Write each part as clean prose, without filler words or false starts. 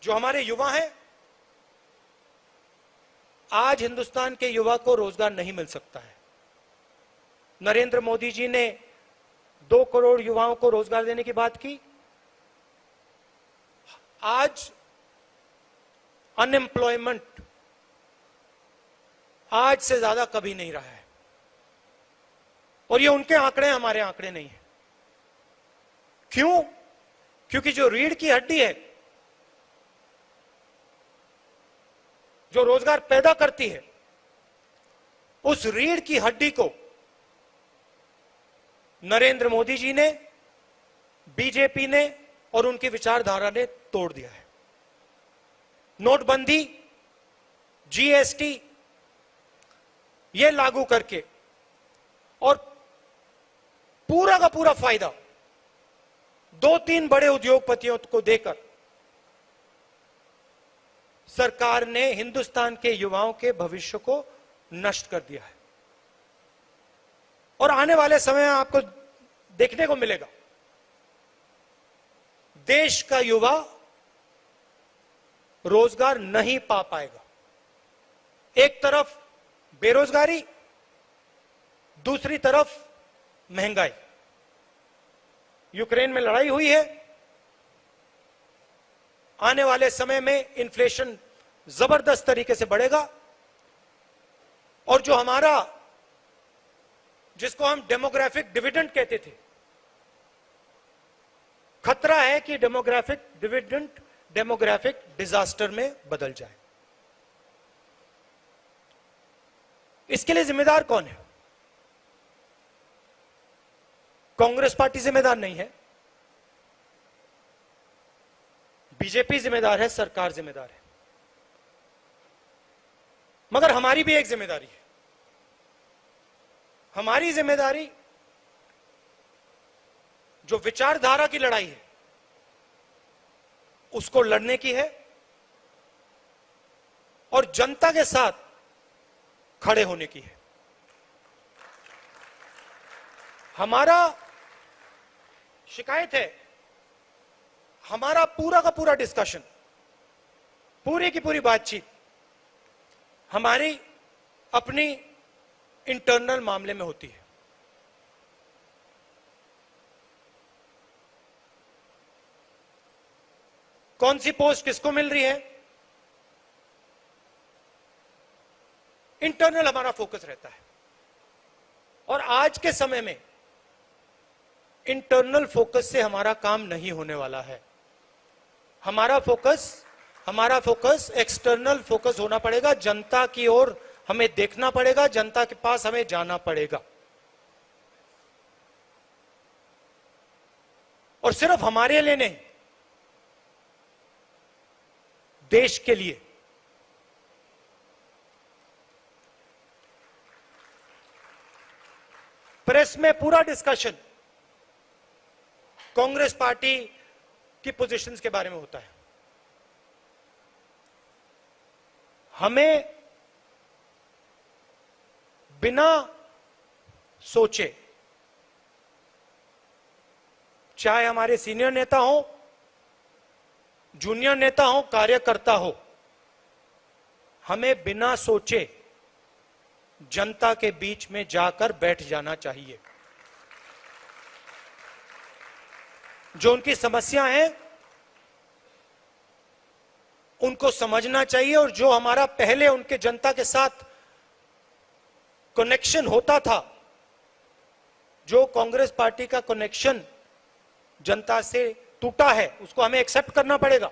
जो हमारे युवा हैं, आज हिंदुस्तान के युवा को रोजगार नहीं मिल सकता है। नरेंद्र मोदी जी ने 2 करोड़ युवाओं को रोजगार देने की बात की। आज अनएम्प्लॉयमेंट आज से ज्यादा कभी नहीं रहा है, और ये उनके आंकड़े हैं, हमारे आंकड़े नहीं है। क्यों? क्योंकि जो रीढ़ की हड्डी है, जो रोजगार पैदा करती है, उस रीढ़ की हड्डी को नरेंद्र मोदी जी ने, बीजेपी ने और उनकी विचारधारा ने तोड़ दिया है। नोटबंदी, जीएसटी ये लागू करके और पूरा का पूरा फायदा 2-3 बड़े उद्योगपतियों को देकर सरकार ने हिंदुस्तान के युवाओं के भविष्य को नष्ट कर दिया है। और आने वाले समय में आपको देखने को मिलेगा, देश का युवा रोजगार नहीं पा पाएगा। एक तरफ बेरोजगारी, दूसरी तरफ महंगाई। यूक्रेन में लड़ाई हुई है, आने वाले समय में इन्फ्लेशन जबरदस्त तरीके से बढ़ेगा, और जो हमारा, जिसको हम डेमोग्राफिक डिविडेंड कहते थे, खतरा है कि डेमोग्राफिक डिविडेंड डेमोग्राफिक डिजास्टर में बदल जाए। इसके लिए जिम्मेदार कौन है? कांग्रेस पार्टी जिम्मेदार नहीं है, बीजेपी जिम्मेदार है, सरकार जिम्मेदार है। मगर हमारी भी एक जिम्मेदारी है। हमारी जिम्मेदारी जो विचारधारा की लड़ाई है उसको लड़ने की है, और जनता के साथ खड़े होने की है। हमारा शिकायत है, हमारा पूरा का पूरा डिस्कशन, पूरी की पूरी बातचीत हमारी अपनी इंटरनल मामले में होती है। कौन सी पोस्ट किसको मिल रही है, इंटरनल हमारा फोकस रहता है। और आज के समय में इंटरनल फोकस से हमारा काम नहीं होने वाला है। हमारा फोकस एक्सटर्नल फोकस होना पड़ेगा। जनता की ओर हमें देखना पड़ेगा, जनता के पास हमें जाना पड़ेगा, और सिर्फ हमारे लिए नहीं, देश के लिए। प्रेस में पूरा डिस्कशन कांग्रेस पार्टी की पोजीशंस के बारे में होता है। हमें बिना सोचे, चाहे हमारे सीनियर नेता हो, जूनियर नेता हो, कार्यकर्ता हो, हमें बिना सोचे जनता के बीच में जाकर बैठ जाना चाहिए। जो उनकी समस्या है उनको समझना चाहिए, और जो हमारा पहले उनके जनता के साथ कनेक्शन होता था, जो कांग्रेस पार्टी का कनेक्शन जनता से टूटा है, उसको हमें एक्सेप्ट करना पड़ेगा।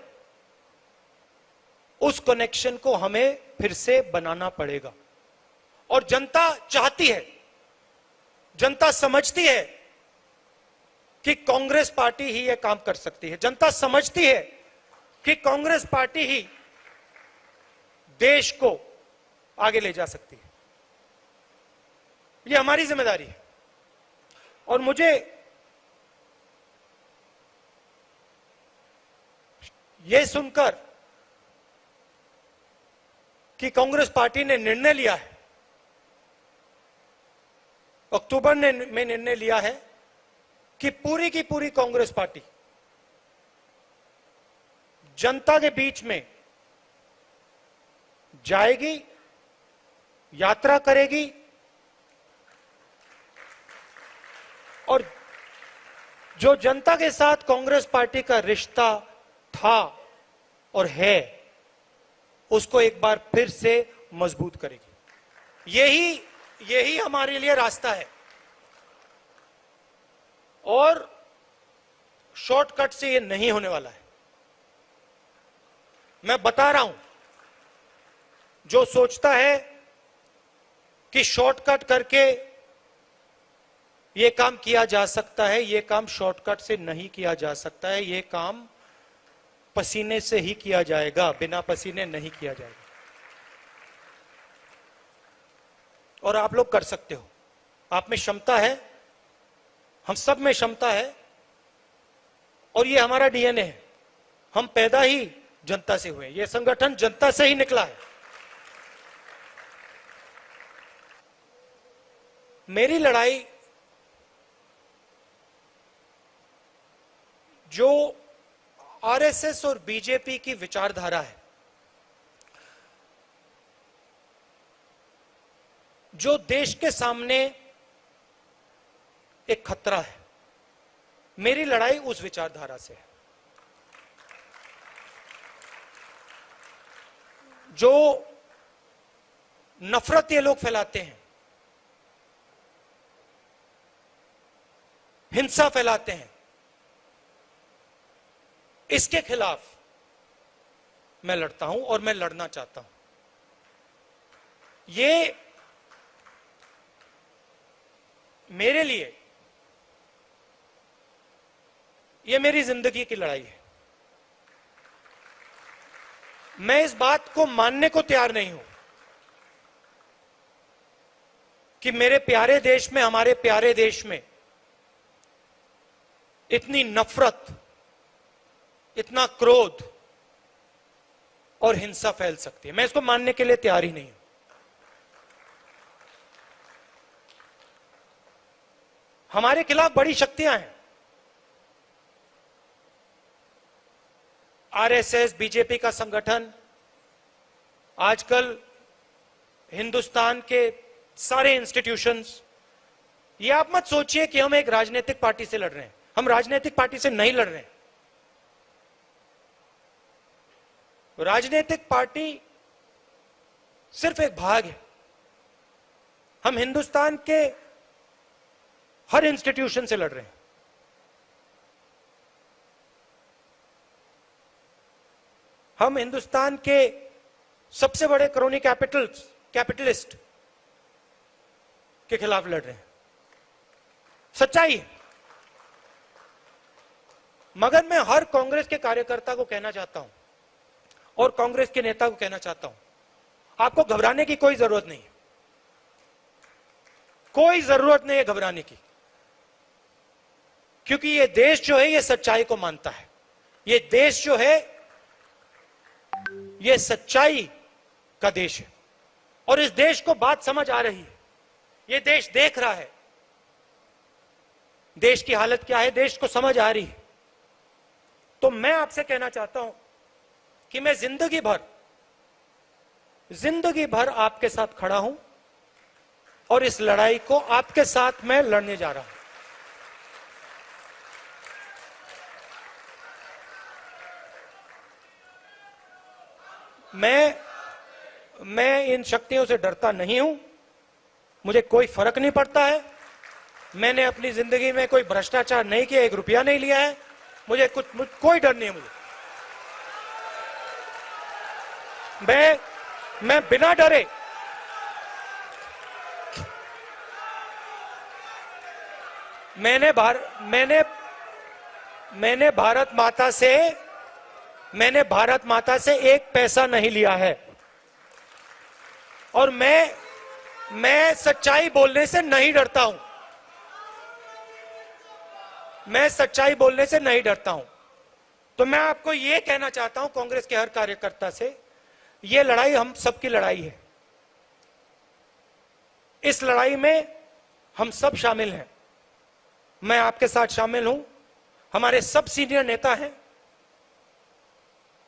उस कनेक्शन को हमें फिर से बनाना पड़ेगा। और जनता चाहती है, जनता समझती है कि कांग्रेस पार्टी ही यह काम कर सकती है। जनता समझती है कि कांग्रेस पार्टी ही देश को आगे ले जा सकती है। ये हमारी जिम्मेदारी है। और मुझे यह सुनकर कि कांग्रेस पार्टी ने निर्णय लिया है, अक्टूबर में निर्णय लिया है कि पूरी की पूरी कांग्रेस पार्टी जनता के बीच में जाएगी, यात्रा करेगी और जो जनता के साथ कांग्रेस पार्टी का रिश्ता था और है, उसको एक बार फिर से मजबूत करेगी। यही हमारे लिए रास्ता है और शॉर्टकट से ये नहीं होने वाला है। मैं बता रहा हूं, जो सोचता है कि शॉर्टकट करके ये काम किया जा सकता है, ये काम शॉर्टकट से नहीं किया जा सकता है। ये काम पसीने से ही किया जाएगा, बिना पसीने नहीं किया जाएगा। और आप लोग कर सकते हो, आप में क्षमता है, हम सब में क्षमता है और ये हमारा डीएनए है। हम पैदा ही जनता से हुए, ये संगठन जनता से ही निकला है। मेरी लड़ाई जो आरएसएस और बीजेपी की विचारधारा है, जो देश के सामने एक खतरा है, मेरी लड़ाई उस विचारधारा से है। जो नफरत ये लोग फैलाते हैं, हिंसा फैलाते हैं, इसके खिलाफ मैं लड़ता हूं और मैं लड़ना चाहता हूं। ये मेरे लिए, ये मेरी जिंदगी की लड़ाई है। मैं इस बात को मानने को तैयार नहीं हूं कि मेरे प्यारे देश में, हमारे प्यारे देश में इतनी नफरत, इतना क्रोध और हिंसा फैल सकती है। मैं इसको मानने के लिए तैयार ही नहीं हूं। हमारे खिलाफ बड़ी शक्तियां हैं, आरएसएस, बीजेपी का संगठन, आजकल हिंदुस्तान के सारे इंस्टीट्यूशंस। ये आप मत सोचिए कि हम एक राजनीतिक पार्टी से लड़ रहे हैं। हम राजनीतिक पार्टी से नहीं लड़ रहे हैं। राजनीतिक पार्टी सिर्फ एक भाग है। हम हिंदुस्तान के हर इंस्टीट्यूशन से लड़ रहे हैं। हम हिंदुस्तान के सबसे बड़े क्रोनी कैपिटलिस्ट के खिलाफ लड़ रहे हैं। सच्चाई है। मगर मैं हर कांग्रेस के कार्यकर्ता को कहना चाहता हूं और कांग्रेस के नेता को कहना चाहता हूं, आपको घबराने की कोई जरूरत नहीं है। कोई जरूरत नहीं है घबराने की, क्योंकि ये देश जो है ये सच्चाई को मानता है। ये देश जो है ये सच्चाई का देश है और इस देश को बात समझ आ रही है। ये देश देख रहा है देश की हालत क्या है, देश को समझ आ रही है। तो मैं आपसे कहना चाहता हूं कि मैं जिंदगी भर आपके साथ खड़ा हूं और इस लड़ाई को आपके साथ मैं लड़ने जा रहा हूं। मैं इन शक्तियों से डरता नहीं हूं। मुझे कोई फर्क नहीं पड़ता है। मैंने अपनी जिंदगी में कोई भ्रष्टाचार नहीं किया, 1 रुपया नहीं लिया है। मुझे कोई डर नहीं है। मैं बिना डरे मैंने भारत माता से 1 पैसा नहीं लिया है और मैं सच्चाई बोलने से नहीं डरता हूं। मैं सच्चाई बोलने से नहीं डरता हूं। तो मैं आपको यह कहना चाहता हूं कांग्रेस के हर कार्यकर्ता से, यह लड़ाई हम सबकी लड़ाई है। इस लड़ाई में हम सब शामिल हैं। मैं आपके साथ शामिल हूं। हमारे सब सीनियर नेता हैं।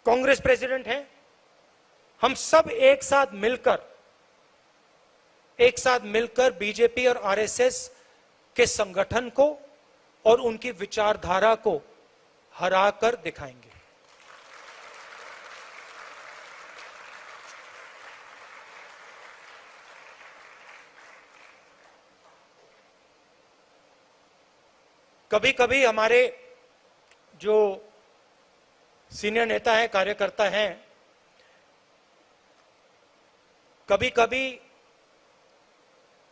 कांग्रेस प्रेसिडेंट हैं, हम सब एक साथ मिलकर बीजेपी और आरएसएस के संगठन को और उनकी विचारधारा को हराकर दिखाएंगे। कभी कभी हमारे जो सीनियर नेता हैं, कार्यकर्ता हैं, कभी कभी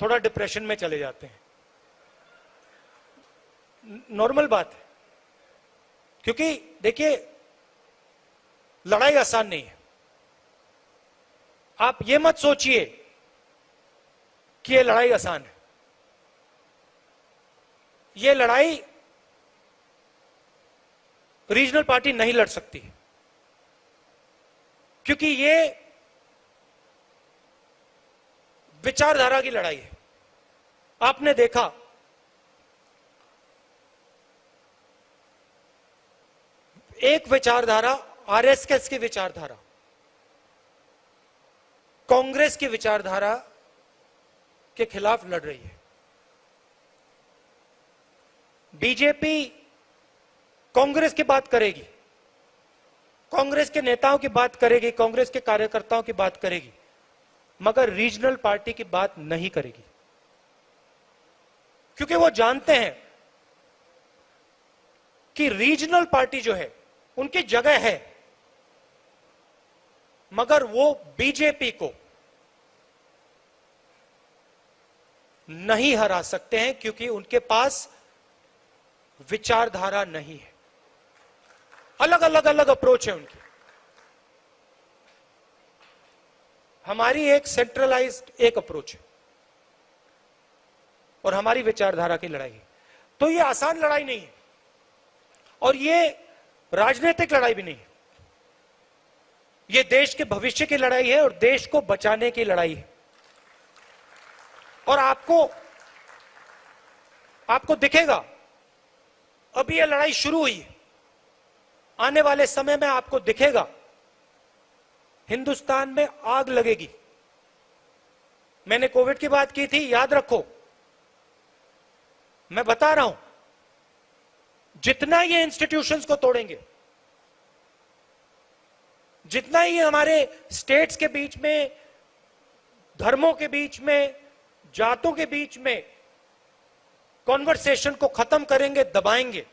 थोड़ा डिप्रेशन में चले जाते हैं। नॉर्मल बात है, क्योंकि देखिए लड़ाई आसान नहीं है। आप ये मत सोचिए कि ये लड़ाई आसान है। ये लड़ाई रीजनल पार्टी नहीं लड़ सकती, क्योंकि ये विचारधारा की लड़ाई है। आपने देखा एक विचारधारा आरएसएस की विचारधारा कांग्रेस की विचारधारा के खिलाफ लड़ रही है। बीजेपी कांग्रेस की बात करेगी, कांग्रेस के नेताओं की बात करेगी, कांग्रेस के कार्यकर्ताओं की बात करेगी, मगर रीजनल पार्टी की बात नहीं करेगी, क्योंकि वो जानते हैं कि रीजनल पार्टी जो है उनकी जगह है, मगर वो बीजेपी को नहीं हरा सकते हैं, क्योंकि उनके पास विचारधारा नहीं है। अलग अलग अप्रोच है उनकी। हमारी एक सेंट्रलाइज्ड एक अप्रोच है और हमारी विचारधारा की लड़ाई है। तो ये आसान लड़ाई नहीं है और ये राजनीतिक लड़ाई भी नहीं है। ये देश के भविष्य की लड़ाई है और देश को बचाने की लड़ाई है। और आपको दिखेगा, अभी ये लड़ाई शुरू हुई है, आने वाले समय में आपको दिखेगा हिंदुस्तान में आग लगेगी। मैंने कोविड की बात की थी, याद रखो, मैं बता रहा हूं, जितना ये इंस्टीट्यूशंस को तोड़ेंगे, जितना ही हमारे स्टेट्स के बीच में, धर्मों के बीच में, जातों के बीच में कॉन्वर्सेशन को खत्म करेंगे, दबाएंगे,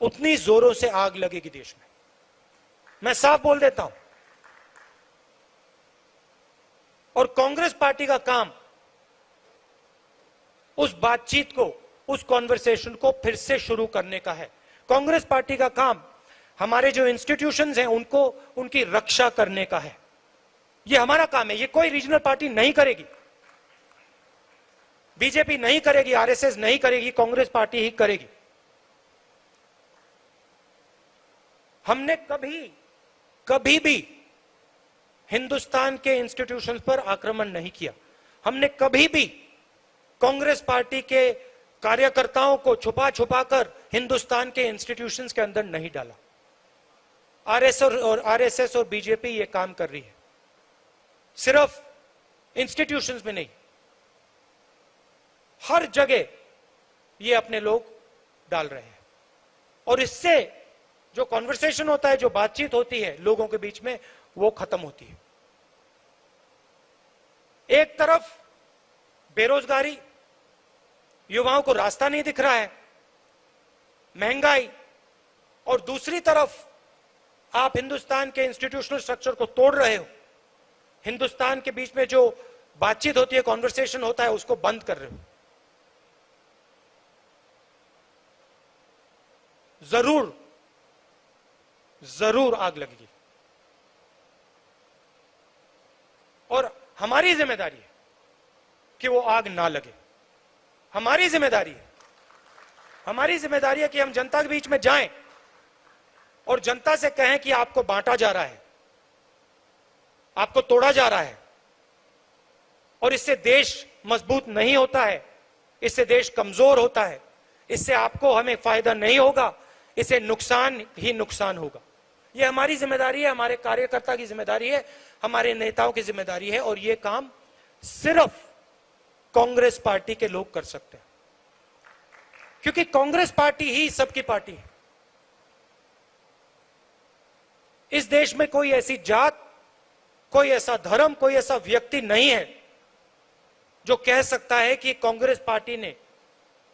उतनी जोरों से आग लगेगी देश में। मैं साफ बोल देता हूं। और कांग्रेस पार्टी का काम उस बातचीत को, उस कॉन्वर्सेशन को फिर से शुरू करने का है। कांग्रेस पार्टी का काम हमारे जो इंस्टीट्यूशंस हैं उनको, उनकी रक्षा करने का है। यह हमारा काम है, ये कोई रीजनल पार्टी नहीं करेगी, बीजेपी नहीं करेगी, आरएसएस नहीं करेगी, कांग्रेस पार्टी ही करेगी। हमने कभी भी हिंदुस्तान के इंस्टीट्यूशंस पर आक्रमण नहीं किया। हमने कभी भी कांग्रेस पार्टी के कार्यकर्ताओं को छुपा छुपा कर हिंदुस्तान के इंस्टीट्यूशंस के अंदर नहीं डाला। आरएसएस और बीजेपी ये काम कर रही है, सिर्फ इंस्टीट्यूशंस में नहीं, हर जगह ये अपने लोग डाल रहे हैं। और इससे जो कॉन्वर्सेशन होता है, जो बातचीत होती है लोगों के बीच में, वो खत्म होती है। एक तरफ बेरोजगारी, युवाओं को रास्ता नहीं दिख रहा है, महंगाई, और दूसरी तरफ आप हिंदुस्तान के इंस्टीट्यूशनल स्ट्रक्चर को तोड़ रहे हो। हिंदुस्तान के बीच में जो बातचीत होती है, कॉन्वर्सेशन होता है, उसको बंद कर रहे हो। जरूर आग लगेगी। और हमारी जिम्मेदारी है कि वो आग ना लगे। हमारी जिम्मेदारी है कि हम जनता के बीच में जाएं और जनता से कहें कि आपको बांटा जा रहा है, आपको तोड़ा जा रहा है, और इससे देश मजबूत नहीं होता है, इससे देश कमजोर होता है, इससे आपको हमें फायदा नहीं होगा, इसे नुकसान ही नुकसान होगा। यह हमारी जिम्मेदारी है, हमारे कार्यकर्ता की जिम्मेदारी है, हमारे नेताओं की जिम्मेदारी है, और यह काम सिर्फ कांग्रेस पार्टी के लोग कर सकते हैं, क्योंकि कांग्रेस पार्टी ही सबकी पार्टी है। इस देश में कोई ऐसी जात, कोई ऐसा धर्म, कोई ऐसा व्यक्ति नहीं है जो कह सकता है कि कांग्रेस पार्टी ने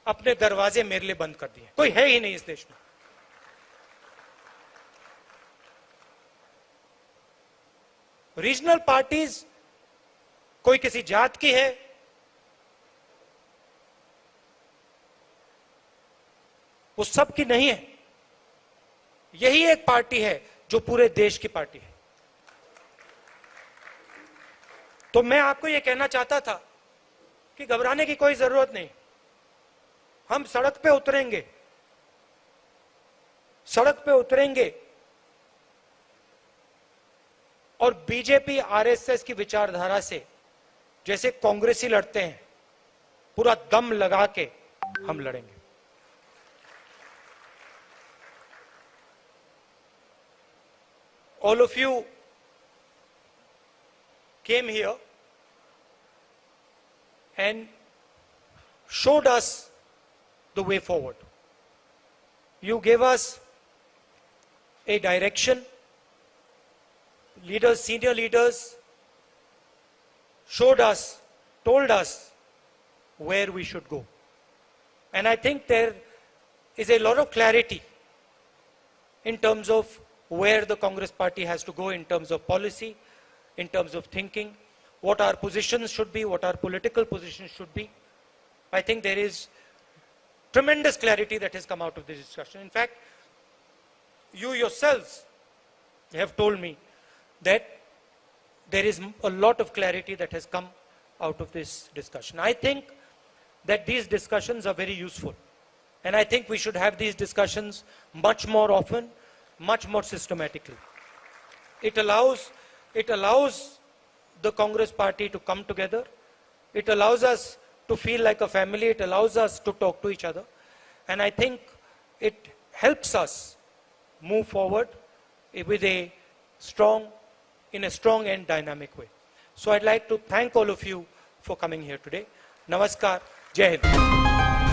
अपने दरवाजे मेरे लिए बंद कर दिए। कोई है ही नहीं इस देश में। रीजनल पार्टीज कोई किसी जात की है, वो सबकी नहीं है। यही एक पार्टी है जो पूरे देश की पार्टी है। तो मैं आपको यह कहना चाहता था कि घबराने की कोई जरूरत नहीं। हम सड़क पे उतरेंगे, सड़क पे उतरेंगे और बीजेपी आरएसएस की विचारधारा से जैसे कांग्रेसी लड़ते हैं, पूरा दम लगा के हम लड़ेंगे। All of you came here and showed us the way forward. You gave us a direction. Leaders, senior leaders showed us, told us where we should go. And I think there is a lot of clarity in terms of where the Congress party has to go in terms of policy, in terms of thinking, what our positions should be, what our political positions should be. I think there is tremendous clarity that has come out of this discussion. In fact, you yourselves have told me that there is a lot of clarity that has come out of this discussion. I think that these discussions are very useful. And I think we should have these discussions much more often, much more systematically. It allows the Congress party to come together. It allows us to feel like a family. It allows us to talk to each other. And I think it helps us move forward in a strong and dynamic way. So I'd like to thank all of you for coming here today. Namaskar. Jai Hind.